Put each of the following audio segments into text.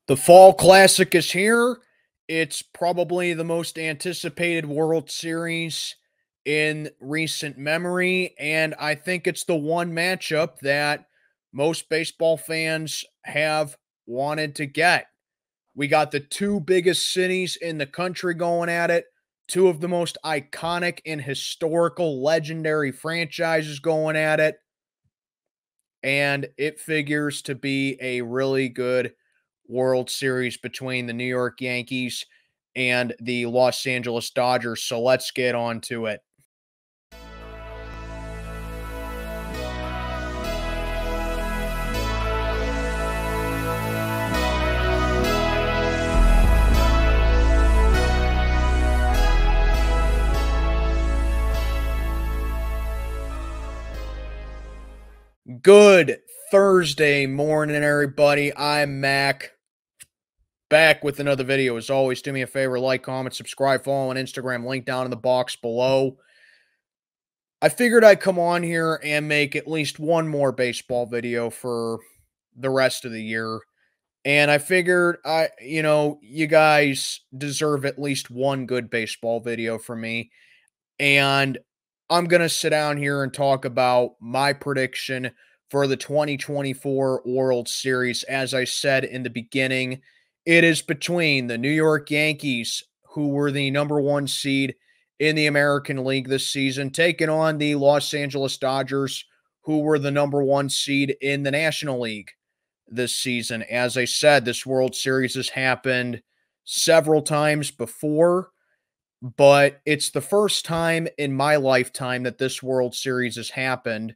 The Fall Classic is here. It's probably the most anticipated World Series in recent memory, and I think it's the one matchup that most baseball fans have wanted to get. We got the two biggest cities in the country going at it, two of the most iconic and historical legendary franchises going at it, and it figures to be a really good World Series between the New York Yankees and the Los Angeles Dodgers. So let's get on to it. Good Thursday morning, everybody. I'm Mac, back with another video. As always, do me a favor, like, comment, subscribe, follow on Instagram, link down in the box below. I figured I'd come on here and make at least one more baseball video for the rest of the year. And I figured, you guys deserve at least one good baseball video from me. And I'm going to sit down here and talk about my prediction for the 2024 World Series. As I said in the beginning, it is between the New York Yankees, who were the #1 seed in the American League this season, taking on the Los Angeles Dodgers, who were the #1 seed in the National League this season. As I said, this World Series has happened several times before, but it's the first time in my lifetime that this World Series has happened.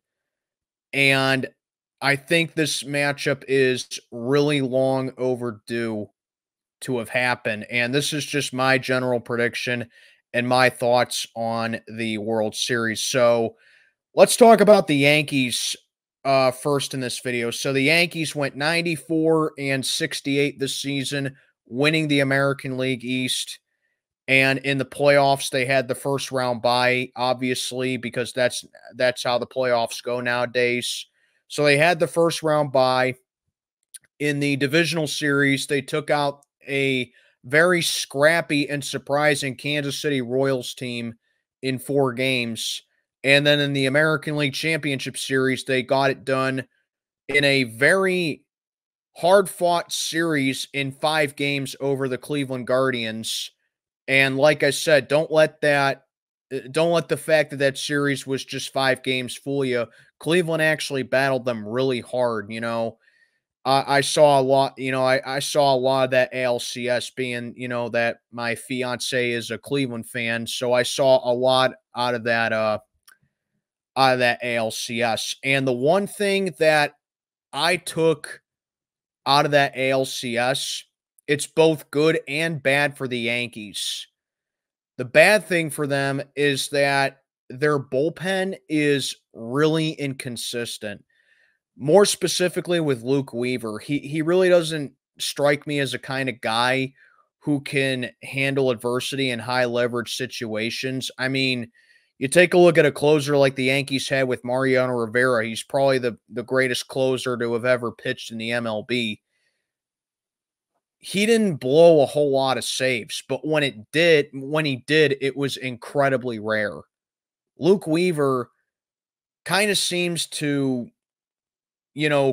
And I think this matchup is really long overdue to have happened. And this is just my general prediction and my thoughts on the World Series. So let's talk about the Yankees first in this video. So the Yankees went 94-68 this season, winning the American League East. And in the playoffs, they had the first round bye, obviously, because that's how the playoffs go nowadays. So they had the first round bye. In the divisional series, they took out a very scrappy and surprising Kansas City Royals team in 4 games. And then in the American League Championship Series, they got it done in a very hard-fought series in 5 games over the Cleveland Guardians. And like I said, don't let the fact that that series was just 5 games fool you. Cleveland actually battled them really hard. I saw a lot, I saw a lot of that ALCS, being, that my fiance is a Cleveland fan. So I saw a lot out of that ALCS. And the one thing that I took out of that ALCS, it's both good and bad for the Yankees. The bad thing for them is that their bullpen is really inconsistent. More specifically with Luke Weaver. He really doesn't strike me as a kind of guy who can handle adversity in high leverage situations. I mean, you take a look at a closer like the Yankees had with Mariano Rivera. He's probably the greatest closer to have ever pitched in the MLB. He didn't blow a whole lot of saves, but when he did, it was incredibly rare. Luke Weaver kind of seems to,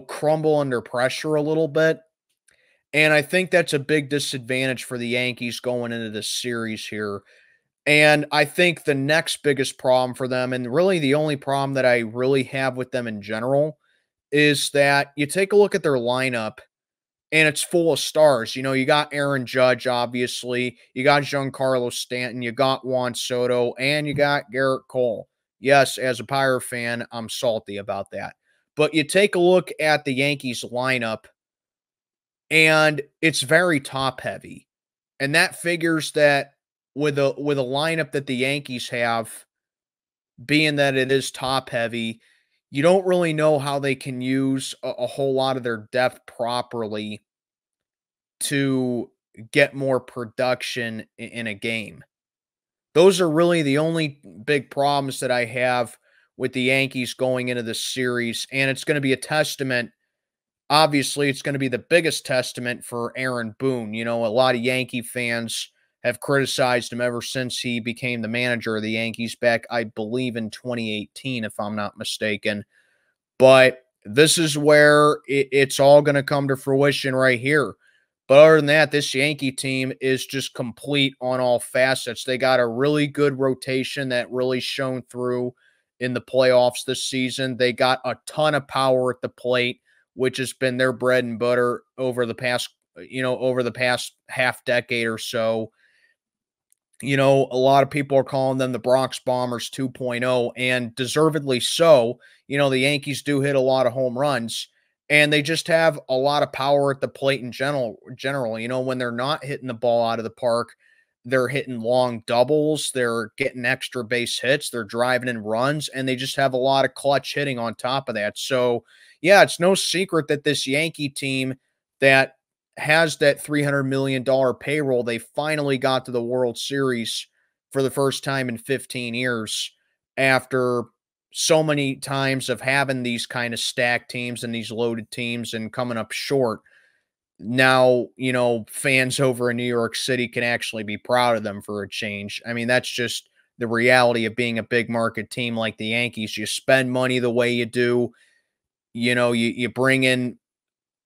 crumble under pressure a little bit. And I think that's a big disadvantage for the Yankees going into this series here. And I think the next biggest problem for them, and really the only problem that I really have with them in general, is that you take a look at their lineup, and it's full of stars. You got Aaron Judge, obviously. You got Giancarlo Stanton. You got Juan Soto. And you got Garrett Cole. Yes, as a Pirate fan, I'm salty about that. But you take a look at the Yankees lineup, and it's very top-heavy. And that figures that with a lineup that the Yankees have, being that it is top-heavy, you don't really know how they can use a whole lot of their depth properly to get more production in a game. Those are really the only big problems that I have with the Yankees going into this series, and it's going to be a testament obviously it's going to be the biggest testament for Aaron Boone. You know, a lot of Yankee fans have criticized him ever since he became the manager of the Yankees back, I believe, in 2018, if I'm not mistaken. But this is where it's all going to come to fruition right here. But other than that, this Yankee team is just complete on all facets. They got a really good rotation that really shone through in the playoffs this season. They got a ton of power at the plate, which has been their bread and butter over the past, over the past half decade or so. You know, a lot of people are calling them the Bronx Bombers 2.0, and deservedly so. You know, the Yankees do hit a lot of home runs, and they just have a lot of power at the plate in general. You know, when they're not hitting the ball out of the park, they're hitting long doubles, they're getting extra base hits, they're driving in runs, and they just have a lot of clutch hitting on top of that. So, yeah, it's no secret that this Yankee team that has that $300 million payroll, they finally got to the World Series for the first time in 15 years after so many times of having these kind of stacked teams and these loaded teams and coming up short. Now, you know, fans over in New York City can actually be proud of them for a change. I mean, that's just the reality of being a big market team like the Yankees. You spend money the way you do, you know, you bring in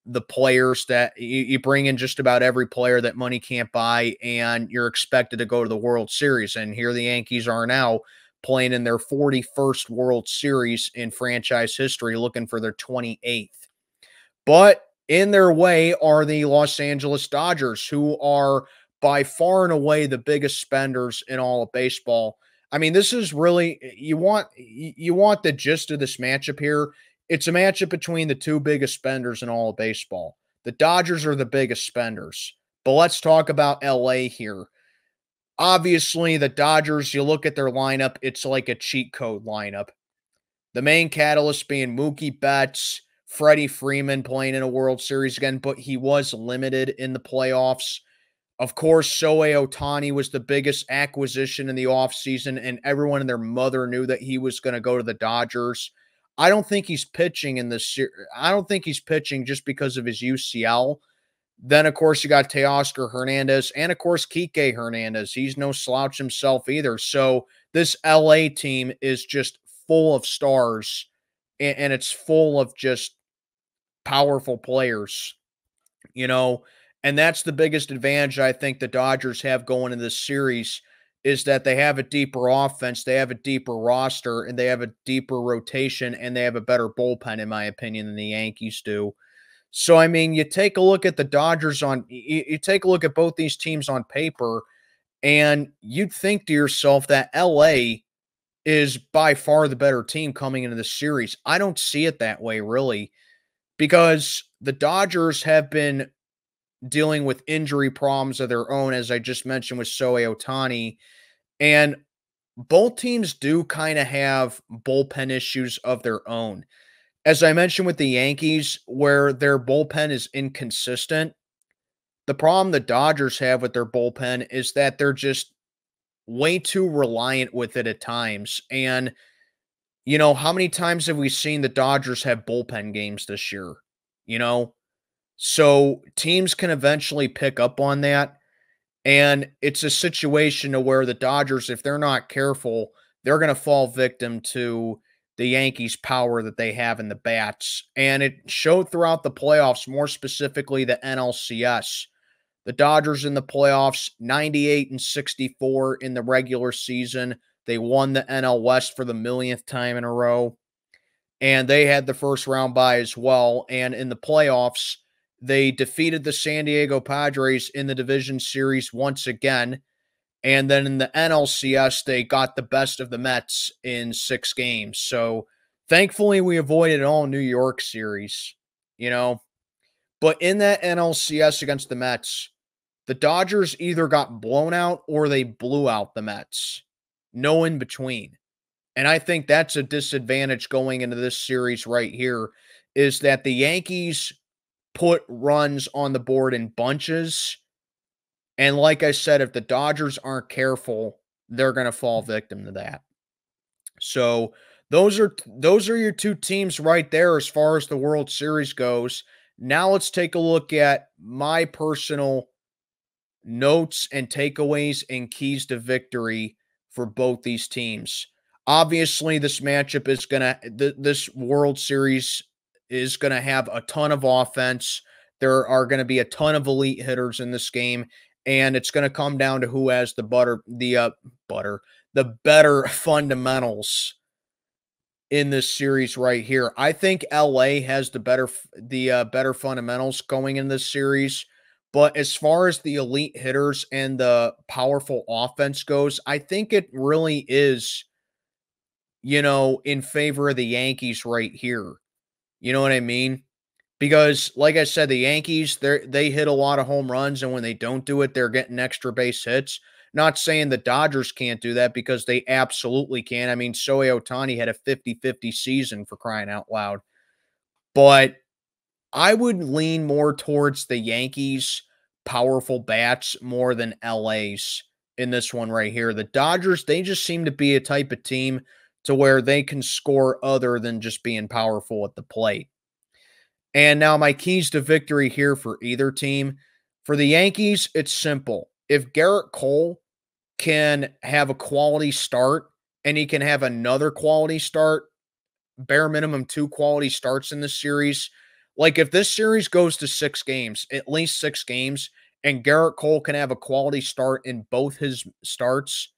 the players that you bring in just about every player that money can't buy, and you're expected to go to the World Series. And here the Yankees are now playing in their 41st World Series in franchise history, looking for their 28th. But in their way are the Los Angeles Dodgers, who are by far and away the biggest spenders in all of baseball. I mean, this is really you want the gist of this matchup here. It's a matchup between the two biggest spenders in all of baseball. The Dodgers are the biggest spenders. But let's talk about LA here. Obviously, the Dodgers, you look at their lineup, it's like a cheat code lineup. The main catalyst being Mookie Betts, Freddie Freeman playing in a World Series again, but he was limited in the playoffs. Of course, Shohei Ohtani was the biggest acquisition in the offseason, and everyone and their mother knew that he was going to go to the Dodgers. I don't think he's pitching in this. I don't think he's pitching just because of his UCL. Then, of course, you got Teoscar Hernandez and, of course, Kike Hernandez. He's no slouch himself either. So this LA team is just full of stars, and it's full of just powerful players, you know, and that's the biggest advantage I think the Dodgers have going in this series is that they have a deeper offense, they have a deeper roster, and they have a deeper rotation, and they have a better bullpen, in my opinion, than the Yankees do. So, I mean, you take a look at the Dodgers you take a look at both these teams on paper, and you'd think to yourself that LA is by far the better team coming into the series. I don't see it that way, really, because the Dodgers have been dealing with injury problems of their own, as I just mentioned with Shohei Ohtani, and both teams do kind of have bullpen issues of their own. As I mentioned with the Yankees, where their bullpen is inconsistent, the problem the Dodgers have with their bullpen is that they're just way too reliant with it at times. And, you know, how many times have we seen the Dodgers have bullpen games this year? You know, so teams can eventually pick up on that. And it's a situation to where the Dodgers, if they're not careful, they're going to fall victim to the Yankees' power that they have in the bats. And it showed throughout the playoffs, more specifically the NLCS. The Dodgers in the playoffs, 98-64 in the regular season. They won the NL West for the millionth time in a row. And they had the first round bye as well. And in the playoffs, they defeated the San Diego Padres in the division series once again. And then in the NLCS, they got the best of the Mets in 6 games. So thankfully, we avoided an all New York series, you know. But in that NLCS against the Mets, the Dodgers either got blown out or they blew out the Mets. No in between. And I think that's a disadvantage going into this series right here, is that the Yankees put runs on the board in bunches. And like I said, if the Dodgers aren't careful, they're going to fall victim to that. So those are your two teams right there as far as the World Series goes. Now let's take a look at my personal notes and takeaways and keys to victory for both these teams. Obviously, this matchup is this World Series is gonna have a ton of offense. There are gonna be a ton of elite hitters in this game, and it's gonna come down to who has the better fundamentals in this series right here. I think LA has better fundamentals going in this series, but as far as the elite hitters and the powerful offense goes, I think it really is, in favor of the Yankees right here. You know what I mean? Because like I said, the Yankees, they hit a lot of home runs, and when they don't do it, they're getting extra base hits. Not saying the Dodgers can't do that, because they absolutely can. I mean, Shohei Ohtani had a 50-50 season, for crying out loud. But I would lean more towards the Yankees' powerful bats more than LA's in this one right here. The Dodgers, they just seem to be a type of team to where they can score other than just being powerful at the plate. And now my keys to victory here for either team. For the Yankees, it's simple. If Garrett Cole can have a quality start and he can have another quality start, bare minimum 2 quality starts in this series. Like if this series goes to 6 games, at least 6 games, and Garrett Cole can have a quality start in both his starts,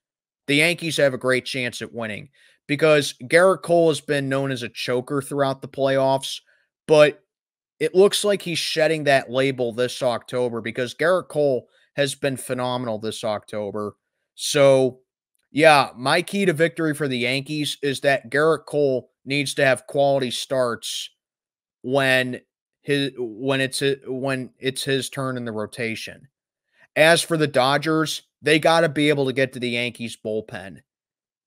the Yankees have a great chance at winning, because Garrett Cole has been known as a choker throughout the playoffs, but it looks like he's shedding that label this October, because Garrett Cole has been phenomenal this October. So, yeah, my key to victory for the Yankees is that Garrett Cole needs to have quality starts when it's his turn in the rotation. As for the Dodgers, they got to be able to get to the Yankees bullpen.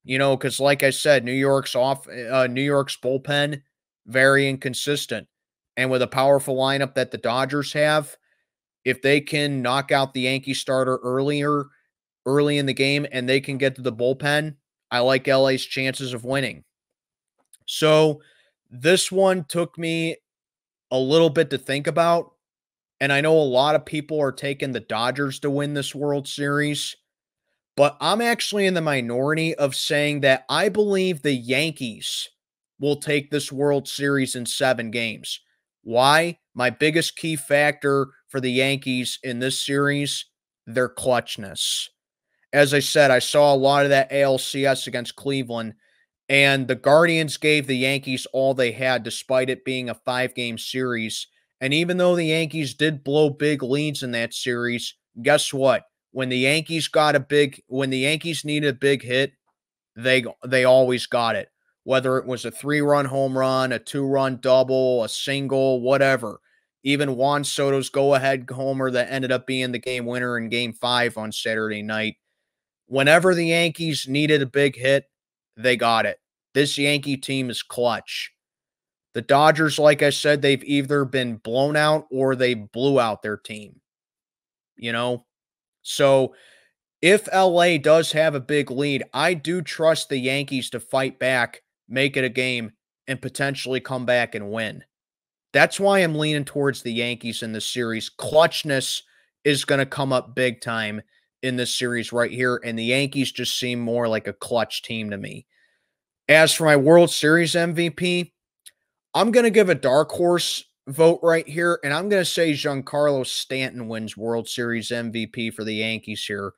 Because like I said, New York's bullpen, very inconsistent. And with a powerful lineup that the Dodgers have, if they can knock out the Yankee starter early in the game and they can get to the bullpen, I like LA's chances of winning. So this one took me a little bit to think about. And I know a lot of people are taking the Dodgers to win this World Series, but I'm actually in the minority of saying that I believe the Yankees will take this World Series in 7 games. Why? My biggest key factor for the Yankees in this series, their clutchness. As I said, I saw a lot of that ALCS against Cleveland, and the Guardians gave the Yankees all they had despite it being a 5-game series. And even though the Yankees did blow big leads in that series, guess what? When the Yankees needed a big hit, they always got it. Whether it was a 3-run home run, a 2-run double, a single, whatever. Even Juan Soto's go-ahead homer that ended up being the game winner in Game 5 on Saturday night. Whenever the Yankees needed a big hit, they got it. This Yankee team is clutch. The Dodgers, like I said, they've either been blown out or they blew out their team. So if LA does have a big lead, I do trust the Yankees to fight back, make it a game, and potentially come back and win. That's why I'm leaning towards the Yankees in this series. Clutchness is going to come up big time in this series right here, and the Yankees just seem more like a clutch team to me. As for my World Series MVP, I'm going to give a dark horse vote right here, and I'm going to say Giancarlo Stanton wins World Series MVP for the Yankees here.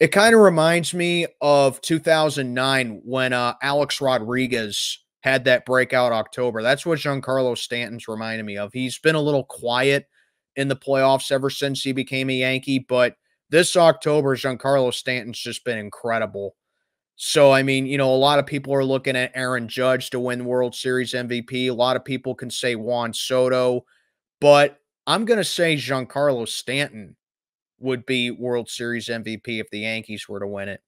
It kind of reminds me of 2009 when Alex Rodriguez had that breakout October. That's what Giancarlo Stanton's reminded me of. He's been a little quiet in the playoffs ever since he became a Yankee, but this October, Giancarlo Stanton's just been incredible. So, I mean, a lot of people are looking at Aaron Judge to win World Series MVP. A lot of people can say Juan Soto, but I'm going to say Giancarlo Stanton would be World Series MVP if the Yankees were to win it.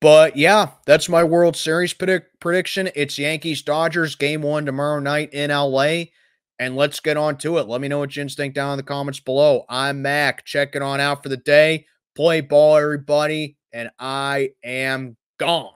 But yeah, that's my World Series prediction. It's Yankees-Dodgers, Game 1 tomorrow night in LA. And let's get on to it. Let me know what you think down in the comments below. I'm Mac. Check it on out for the day. Play ball, everybody. And I am gone.